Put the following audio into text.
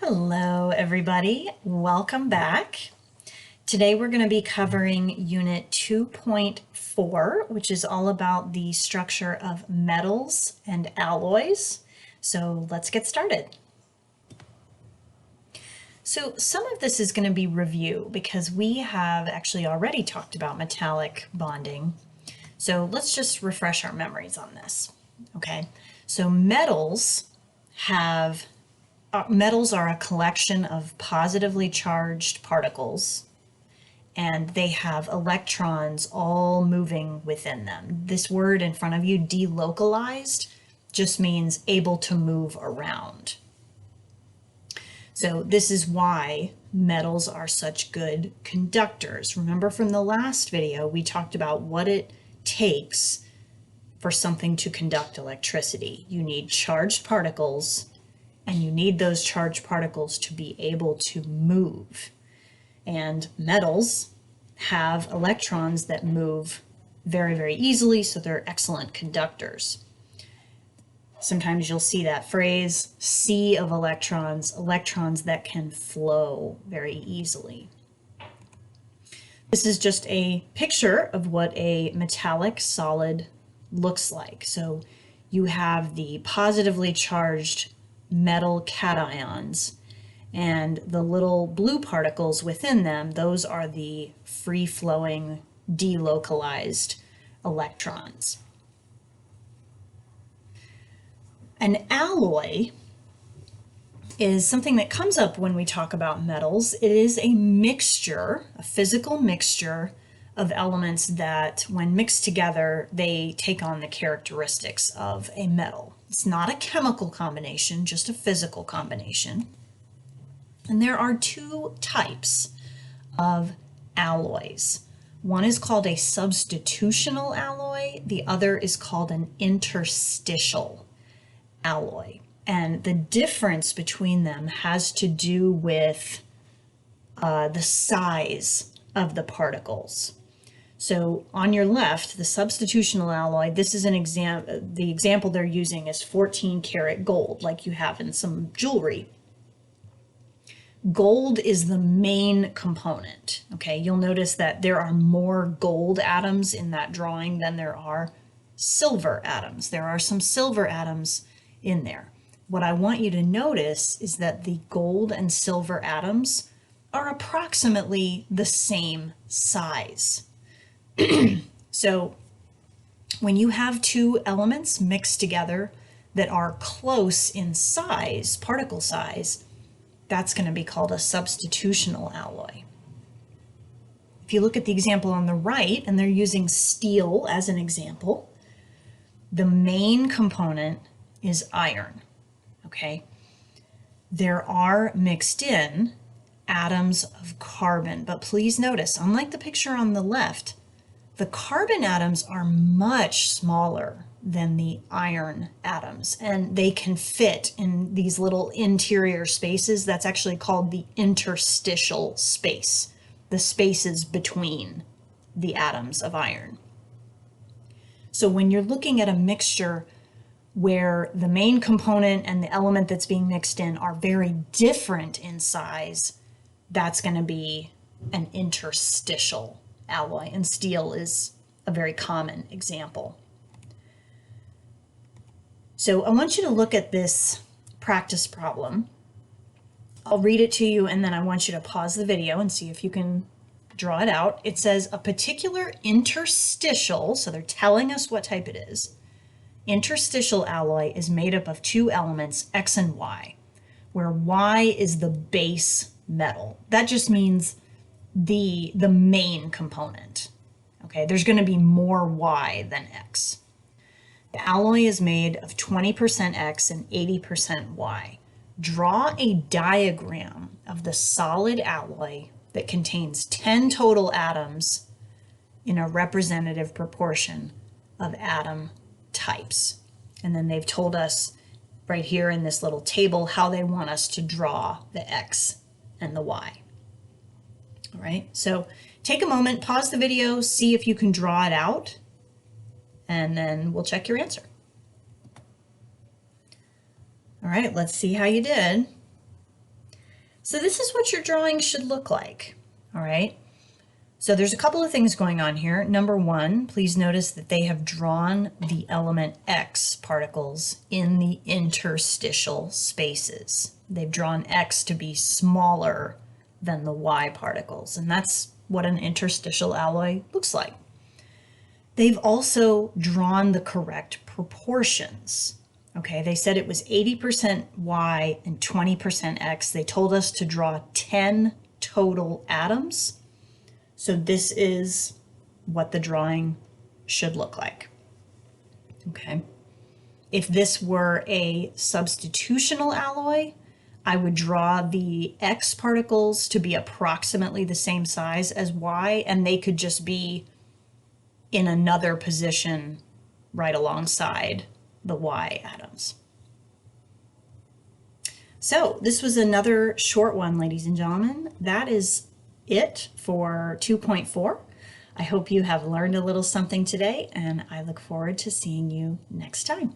Hello, everybody. Welcome back. Today we're going to be covering Unit 2.4, which is all about the structure of metals and alloys. So let's get started. So some of this is going to be review because we have actually already talked about metallic bonding. So let's just refresh our memories on this. Okay, so metals are a collection of positively charged particles, and they have electrons all moving within them. This word in front of you, delocalized, just means able to move around. So this is why metals are such good conductors. Remember from the last video, we talked about what it takes for something to conduct electricity. You need charged particles, and you need those charged particles to be able to move. And metals have electrons that move very, very easily, so they're excellent conductors. Sometimes you'll see that phrase, sea of electrons, electrons that can flow very easily. This is just a picture of what a metallic solid looks like. So you have the positively charged metal cations, and the little blue particles within them, those are the free-flowing, delocalized electrons. An alloy is something that comes up when we talk about metals. It is a mixture, a physical mixture of elements that, when mixed together, they take on the characteristics of a metal. It's not a chemical combination, just a physical combination. And there are two types of alloys. One is called a substitutional alloy. The other is called an interstitial alloy. And the difference between them has to do with the size of the particles. So on your left, the substitutional alloy, this is an the example they're using is 14 karat gold, like you have in some jewelry. Gold is the main component, okay? You'll notice that there are more gold atoms in that drawing than there are silver atoms. There are some silver atoms in there. What I want you to notice is that the gold and silver atoms are approximately the same size. So when you have two elements mixed together that are close in size, particle size, that's going to be called a substitutional alloy. If you look at the example on the right, and they're using steel as an example, the main component is iron, okay? There are mixed in atoms of carbon, but please notice, unlike the picture on the left, the carbon atoms are much smaller than the iron atoms, and they can fit in these little interior spaces. That's actually called the interstitial space, the spaces between the atoms of iron. So when you're looking at a mixture where the main component and the element that's being mixed in are very different in size, that's going to be an interstitial alloy, and steel is a very common example. So I want you to look at this practice problem. I'll read it to you, and then I want you to pause the video and see if you can draw it out. It says a particular interstitial, so they're telling us what type it is. Interstitial alloy is made up of two elements, X and Y, where Y is the base metal. That just means the main component. Okay, there's going to be more Y than X. The alloy is made of 20% X and 80% Y. Draw a diagram of the solid alloy that contains 10 total atoms in a representative proportion of atom types. And then they've told us right here in this little table how they want us to draw the X and the Y. All right, so take a moment, pause the video, see if you can draw it out, and then we'll check your answer. All right, let's see how you did. So this is what your drawing should look like, all right? So there's a couple of things going on here. Number one, please notice that they have drawn the element X particles in the interstitial spaces. They've drawn X to be smaller than the Y particles, and that's what an interstitial alloy looks like. They've also drawn the correct proportions. Okay, they said it was 80% Y and 20% X. They told us to draw 10 total atoms. So this is what the drawing should look like. Okay. If this were a substitutional alloy, I would draw the X particles to be approximately the same size as Y, and they could just be in another position right alongside the Y atoms. So this was another short one, ladies and gentlemen. That is it for 2.4. I hope you have learned a little something today, and I look forward to seeing you next time.